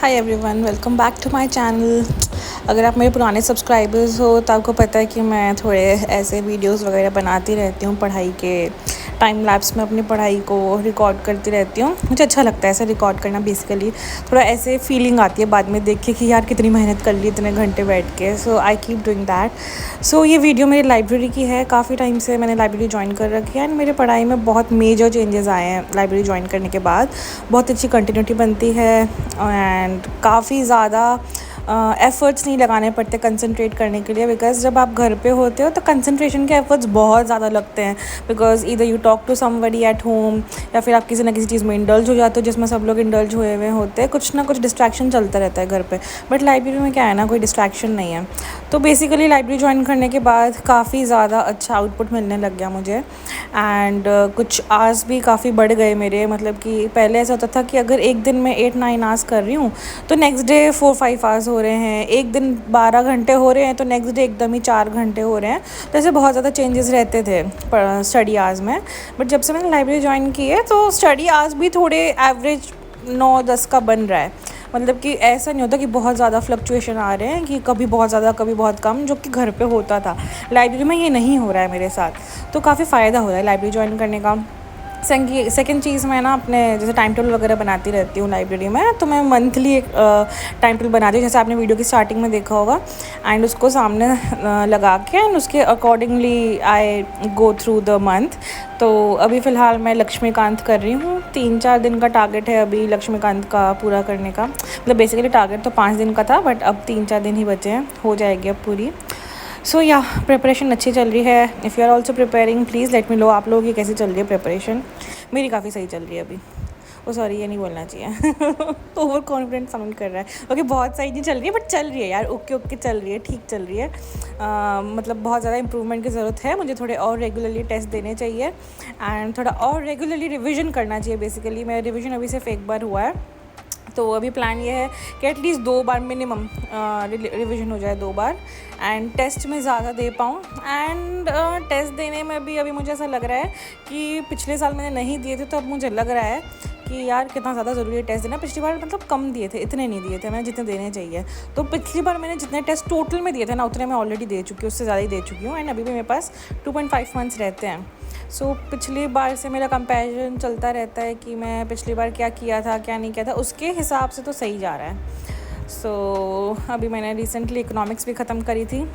Hi everyone, welcome back to my channel. अगर आप मेरे पुराने सब्सक्राइबर्स हो तो आपको पता है कि मैं थोड़े ऐसे वीडियोस वगैरह बनाती रहती हूँ पढ़ाई के टाइम लैप्स में, अपनी पढ़ाई को रिकॉर्ड करती रहती हूँ। मुझे अच्छा लगता है ऐसे रिकॉर्ड करना। बेसिकली थोड़ा ऐसे फीलिंग आती है बाद में देख के कि यार कितनी मेहनत कर ली इतने घंटे बैठ के। सो आई कीप डूइंग दैट। सो ये वीडियो मेरी लाइब्रेरी की है। काफ़ी टाइम से मैंने लाइब्रेरी ज्वाइन कर रखी है एंड मेरे पढ़ाई में बहुत मेजर चेंजेस आए हैं लाइब्रेरी ज्वाइन करने के बाद। बहुत अच्छी कंटिन्यूटी बनती है एंड काफ़ी ज़्यादा एफ़र्ट्स नहीं लगाने पड़ते कंसंट्रेट करने के लिए, बिकॉज़ जब आप घर पे होते हो तो कंसंट्रेशन के एफ़र्ट्स बहुत ज़्यादा लगते हैं। Because either you talk to somebody at home या फिर आप किसी ना किसी चीज़ में इंडल्ज हो जाते हो जिसमें सब लोग इंडल्ज हुए हुए होते हैं। कुछ ना कुछ डिस्ट्रैक्शन चलता रहता है घर पे, बट लाइब्रेरी में क्या है ना, कोई डिस्ट्रैक्शन नहीं है। तो बेसिकली लाइब्रेरी ज्वाइन करने के बाद काफ़ी ज़्यादा अच्छा आउटपुट मिलने लग गया मुझे एंड कुछ आवर्स भी काफ़ी बढ़ गए मेरे। मतलब कि पहले ऐसा होता था कि अगर एक दिन में 8-9 आवर्स कर रही हूँ तो नेक्स्ट डे 4-5 आवर्स हो रहे हैं। एक दिन 12 घंटे हो रहे हैं तो नेक्स्ट डे एकदम ही 4 घंटे हो रहे हैं। तो ऐसे बहुत ज़्यादा चेंजेस रहते थे स्टडी आवर्स में। बट जब से मैंने लाइब्रेरी ज्वाइन की है तो स्टडी आवर्स भी थोड़े एवरेज 9-10 का बन रहा है। मतलब कि ऐसा नहीं होता कि बहुत ज़्यादा फ्लक्चुएशन आ रहे हैं कि कभी बहुत ज़्यादा कभी बहुत कम, जो कि घर पे होता था। लाइब्रेरी में ये नहीं हो रहा है मेरे साथ, तो काफ़ी फ़ायदा हो रहा है लाइब्रेरी ज्वाइन करने का। सेकंड चीज़, मैं ना अपने जैसे टाइम टेबल वगैरह बनाती रहती हूँ लाइब्रेरी में, तो मैं मंथली एक टाइम टेबल बनाती हूँ, जैसे आपने वीडियो की स्टार्टिंग में देखा होगा। एंड उसको सामने लगा के एंड उसके accordingly I go through the month. तो अभी फ़िलहाल मैं लक्ष्मीकांत कर रही हूँ। 3-4 दिन का टारगेट है अभी लक्ष्मीकांत का पूरा करने का। मतलब बेसिकली टारगेट तो 5 दिन का था, बट अब 3-4 दिन ही बचे हैं, हो जाएगी अब पूरी। सो या प्रिपरेशन अच्छी चल रही है। If you are also preparing please let me know आप लोगों की कैसी चल रही है प्रिपरेशन। मेरी काफ़ी सही चल रही है अभी। ओ सॉरी, ये नहीं बोलना चाहिए। ओवर कॉन्फिडेंट साउंड कर रहा है। ओके, बहुत सही नहीं चल रही है बट चल रही है यार, ओके चल रही है, ठीक चल रही है। मतलब बहुत ज़्यादा इंप्रूवमेंट की ज़रूरत है। मुझे थोड़े और रेगुलरली टेस्ट देने चाहिए एंड थोड़ा और रेगुलरली रिविज़न करना चाहिए। बेसिकली मेरा रिविज़न अभी सिर्फ एक बार हुआ है, तो अभी प्लान ये है कि एटलीस्ट 2 बार मिनिमम रिवीजन हो जाए, 2 बार। एंड टेस्ट में ज़्यादा दे पाऊँ। एंड टेस्ट देने में भी अभी मुझे ऐसा लग रहा है कि पिछले साल मैंने नहीं दिए थे, तो अब मुझे लग रहा है कि यार कितना ज़्यादा ज़रूरी है टेस्ट देना। पिछली बार मतलब कम दिए थे, इतने नहीं दिए थे मैंने जितने देने चाहिए। तो पिछली बार मैंने जितने टेस्ट टोटल में दिए थे ना, उतने मैं ऑलरेडी दे चुकी हूँ, उससे ज़्यादा ही दे चुकी हूँ। एंड अभी भी मेरे पास 2.5 मंथ्स रहते हैं। सो पिछली बार से मेरा कंपैरिजन चलता रहता है कि मैं पिछली बार क्या किया था क्या नहीं किया था, उसके हिसाब से तो सही जा रहा है। सो अभी मैंने रिसेंटली इकोनॉमिक्स भी ख़त्म करी थी।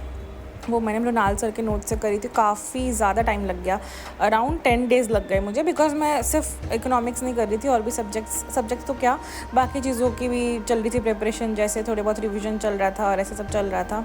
वो मैंने मृणाल सर के नोट से करी थी। काफ़ी ज़्यादा टाइम लग गया, अराउंड 10 डेज़ लग गए मुझे, बिकॉज मैं सिर्फ इकोनॉमिक्स नहीं कर रही थी, और भी सब्जेक्ट्स तो क्या, बाकी चीज़ों की भी चल रही थी प्रिपरेशन, जैसे थोड़े बहुत रिवीजन चल रहा था और ऐसे सब चल रहा था।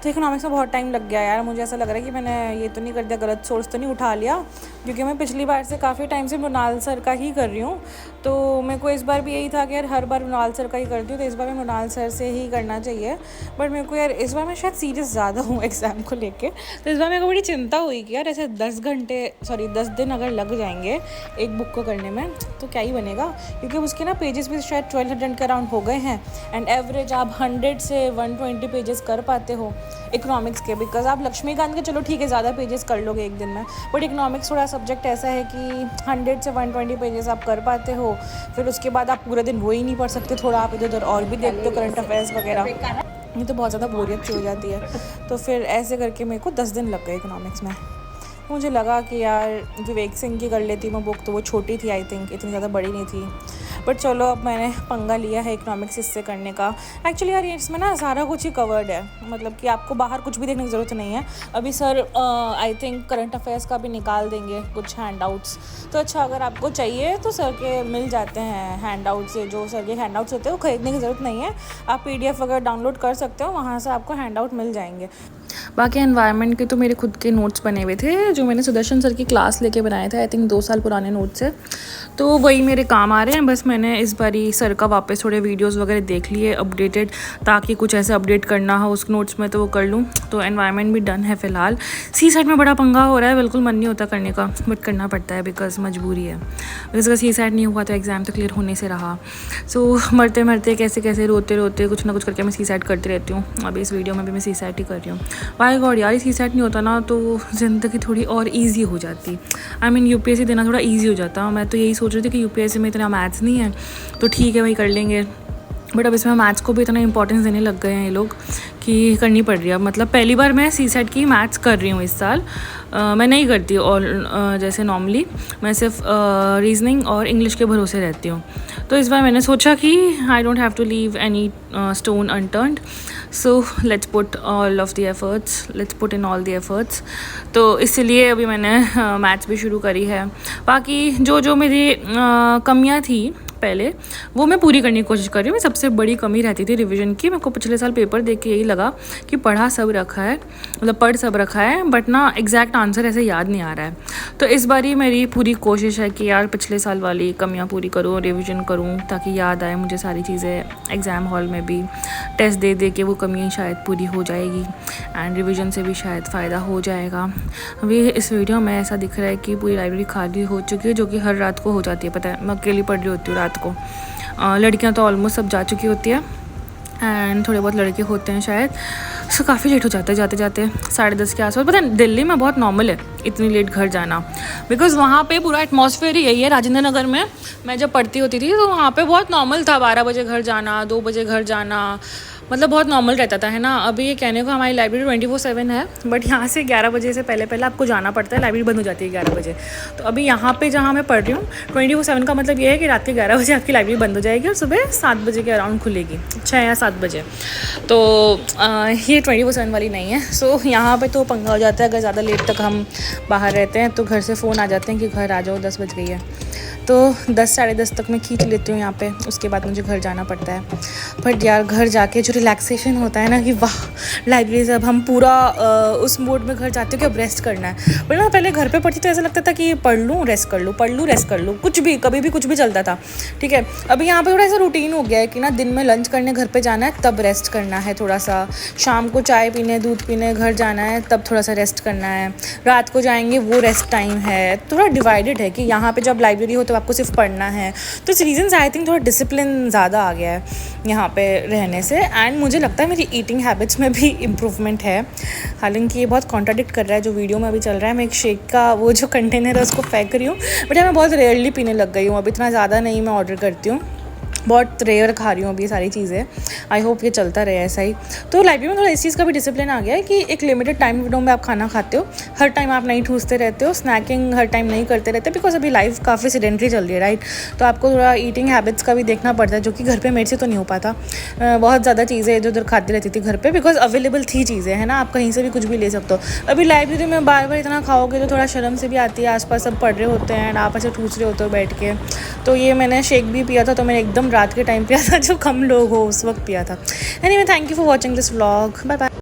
तो इकोनॉमिक्स में बहुत टाइम लग गया यार। मुझे ऐसा लग रहा है कि मैंने ये तो नहीं कर दिया, गलत सोर्स तो नहीं उठा लिया, क्योंकि मैं पिछली बार से काफ़ी टाइम से मृणाल सर का ही कर रही हूँ। तो मेरे को इस बार भी यही था कि यार हर बार मृणाल सर का ही करती हूँ, तो इस बार मैं मृणाल सर से ही करना चाहिए। बट मेरे को यार इस बार मैं शायद सीरियस ज़्यादा हूँ एग्ज़ाम को लेके, तो इस बार मेरे को बड़ी चिंता हुई कि यार ऐसे 10 दिन अगर लग जाएंगे एक बुक को करने में तो क्या ही बनेगा, क्योंकि उसके ना पेजेस भी शायद 1200 के अराउंड हो गए हैं। एंड एवरेज आप 100 से 120 पेजेस कर पाते हो इकोनॉमिक्स के, बिकॉज आप लक्ष्मीकांत के चलो ठीक है ज़्यादा पेजेस कर लोगे एक दिन में, बट इकोनॉमिक्स थोड़ा सब्जेक्ट ऐसा है कि 100 से 120 पेजेस आप कर पाते हो। फिर उसके बाद आप पूरे दिन वो ही नहीं पढ़ सकते, थोड़ा आप इधर उधर और भी देखते हो करंट अफेयर्स वगैरह, ये तो बहुत ज़्यादा बोरियत सी हो जाती है। तो फिर ऐसे करके मेरे को 10 दिन लग गए इकोनॉमिक्स में। मुझे लगा कि यार विवेक सिंह की कर लेती मैं बुक, तो वो छोटी थी, आई थिंक इतनी ज़्यादा बड़ी नहीं थी। बट चलो अब मैंने पंगा लिया है इकोनॉमिक्स इससे करने का। एक्चुअली यार इसमें ना सारा कुछ ही कवर्ड है, मतलब कि आपको बाहर कुछ भी देखने की ज़रूरत नहीं है। अभी sir I think current affairs का भी निकाल देंगे कुछ हैंडआउट्स, तो अच्छा अगर आपको चाहिए तो सर के मिल जाते हैं हैंडआउट्स से। जो सर के हैंडआउट्स होते हैं वो खरीदने की ज़रूरत नहीं है, आप PDF वगैरह डाउनलोड कर सकते हो, वहाँ से आपको हैंडआउट मिल जाएंगे। बाकी एनवायरनमेंट के तो मेरे खुद के नोट्स बने हुए थे, जो मैंने सुदर्शन सर की क्लास लेके बनाए थे, आई थिंक 2 साल पुराने नोट्स है, तो वही मेरे काम आ रहे हैं। बस मैंने इस बारी सर का वापस थोड़े वीडियोस वगैरह देख लिए अपडेटेड, ताकि कुछ ऐसे अपडेट करना हो उस नोट्स में तो वो कर लूँ। तो एनवायरनमेंट भी डन है फ़िलहाल। सी सेट में बड़ा पंगा हो रहा है, बिल्कुल मन नहीं होता करने का, बट करना पड़ता है बिकॉज मजबूरी है। बिकॉज अगर सी सेट नहीं हुआ तो एग्ज़ाम तो क्लियर होने से रहा। सो मरते मरते कैसे कैसे रोते रोते कुछ ना कुछ करके मैं सी सेट करती रहती हूँ। अभी इस वीडियो में भी मैं सी सेट ही कर रही हूँ। वाई गॉड यार, सी सेट नहीं होता ना तो ज़िंदगी थोड़ी और ईजी हो जाती। आई मीन UPSC देना थोड़ा ईजी हो जाता। मैं तो यही सोच रही थी कि UPSC में इतना मैथ्स नहीं है, तो ठीक है भाई कर लेंगे, बट अब इसमें मैथ्स को भी इतना इंपॉर्टेंस देने लग गए हैं ये लोग कि करनी पड़ रही है। मतलब पहली बार मैं CSET की मैथ्स कर रही हूँ इस साल। मैं नहीं करती और जैसे नॉर्मली मैं सिर्फ रीजनिंग और इंग्लिश के भरोसे रहती हूँ। तो इस बार मैंने सोचा कि I don't have to leave any stone unturned, so let's put all of the efforts, let's put in all the efforts. तो इसलिए अभी मैंने मैथ्स भी शुरू करी है। बाकी जो मेरी कमियाँ थी पहले वो मैं पूरी करने की कोशिश कर रही हूँ। मैं सबसे बड़ी कमी रहती थी रिवीजन की। मेरे को पिछले साल पेपर देख के यही लगा कि पढ़ा सब रखा है, मतलब पढ़ सब रखा है, बट ना एग्जैक्ट आंसर ऐसे याद नहीं आ रहा है। तो इस बार ही मेरी पूरी कोशिश है कि यार पिछले साल वाली कमियाँ पूरी करूँ, रिविज़न करूँ, ताकि याद आए मुझे सारी चीज़ें। एग्ज़ाम हॉल में भी टेस्ट दे के वो कमियाँ शायद पूरी हो जाएगी एंड रिविज़न से भी शायद फ़ायदा हो जाएगा। अभी इस वीडियो में ऐसा दिख रहा है कि पूरी लाइब्रेरी खाली हो चुकी है, जो कि हर रात को हो जाती है। पता है, मैं अकेली पढ़ रही होती हूँ रात को। लड़कियां तो ऑलमोस्ट सब जा चुकी होती है एंड थोड़े बहुत लड़के होते हैं शायद। सो काफ़ी लेट हो जाता है जाते जाते 10:30 के आसपास। पता है दिल्ली में बहुत नॉर्मल है इतनी लेट घर जाना, बिकॉज़ वहाँ पे पूरा एटमॉस्फेयर ही यही है। राजेंद्र नगर में मैं जब पढ़ती होती थी तो वहाँ पे बहुत नॉर्मल था 12 बजे घर जाना, 2 बजे घर जाना, मतलब बहुत नॉर्मल रहता था, है ना। अभी ये कहने को हमारी लाइब्रेरी 24/7 है, बट यहाँ से 11 बजे से पहले आपको जाना पड़ता है। लाइब्रेरी बंद हो जाती है 11 बजे। तो अभी यहाँ पे जहाँ मैं पढ़ रही हूँ 24/7 का मतलब ये है कि रात के 11 बजे आपकी लाइब्रेरी बंद हो जाएगी और सुबह 7 बजे के अराउंड खुलेगी, 6 या 7 बजे। तो ये 24/7 वाली नहीं है। सो यहाँ पे तो पंगा हो जाता है, अगर ज़्यादा लेट तक हम बाहर रहते हैं तो घर से फ़ोन आ जाते हैं कि घर आ जाओ, 10 बज गई है। तो 10 साढ़े 10 तक मैं खींच लेती हूँ यहाँ पे, उसके बाद मुझे घर जाना पड़ता है। बट यार घर जाके जो रिलैक्सेशन होता है ना कि वाह लाइब्रेरी से अब हम पूरा उस मोड में घर जाते हो कि अब रेस्ट करना है। बट ना पहले घर पे पढ़ती तो ऐसा लगता था कि पढ़ लूँ रेस्ट कर लूँ, पढ़ लूँ रेस्ट कर लूँ, कुछ भी कभी भी कुछ भी चलता था, ठीक है। अभी यहाँ पे थोड़ा ऐसा रूटीन हो गया है कि ना दिन में लंच करने घर पे जाना है तब रेस्ट करना है, थोड़ा सा शाम को चाय पीने दूध पीने घर जाना है तब थोड़ा सा रेस्ट करना है, रात को जाएंगे वो रेस्ट टाइम है। थोड़ा डिवाइडेड है कि यहाँ पे जब लाइब्रेरी हो तो आपको सिर्फ पढ़ना है। तो इस रीज़न से आई थिंक थोड़ा डिसिप्लिन ज़्यादा आ गया है यहाँ पे रहने से। एंड मुझे लगता है मेरी ईटिंग हैबिट्स में भी इम्प्रूवमेंट है। हालांकि ये बहुत कॉन्ट्राडिक्ट कर रहा है जो वीडियो में अभी चल रहा है। मैं एक शेक का वो जो कंटेनर है उसको फेंक रही हूँ, बट मैं बहुत रेयरली पीने लग गई हूँ। अब इतना ज़्यादा नहीं मैं ऑर्डर करती हूँ, बहुत रेयर खा रही हूँ अभी ये सारी चीज़ें। आई होप ये चलता रहे ऐसा ही। तो लाइब्रेरी में थोड़ा इस चीज़ का भी डिसिप्लिन आ गया है कि एक लिमिटेड टाइम विंडो में आप खाना खाते हो, हर टाइम आप नहीं ठूसते रहते हो, स्नैकिंग हर टाइम नहीं करते रहते, बिकॉज अभी लाइफ काफ़ी सेडेंटरी चल रही है, राइट। तो आपको थोड़ा ईटिंग हैबिट्स का भी देखना पड़ता है, जो कि घर पर मेरे से तो नहीं हो पाता। बहुत ज़्यादा चीज़ें इधर उधर खाती रहती थी घर पर, बिकॉज अवेलेबल थी चीज़ें, है ना, आप कहीं से भी कुछ भी ले सकते हो। अभी लाइब्रेरी में बार बार इतना खाओगे तो थोड़ा शर्म से भी आती है, आसपास सब पढ़ रहे होते हैं एंड आप ऐसे ठूस रहे होते हो बैठ के। तो ये मैंने शेक भी पिया था, तो मैंने एकदम रात के टाइम पिया था, जो कम लोग हो उस वक्त पिया था। Anyway, thank you for watching this vlog, bye bye.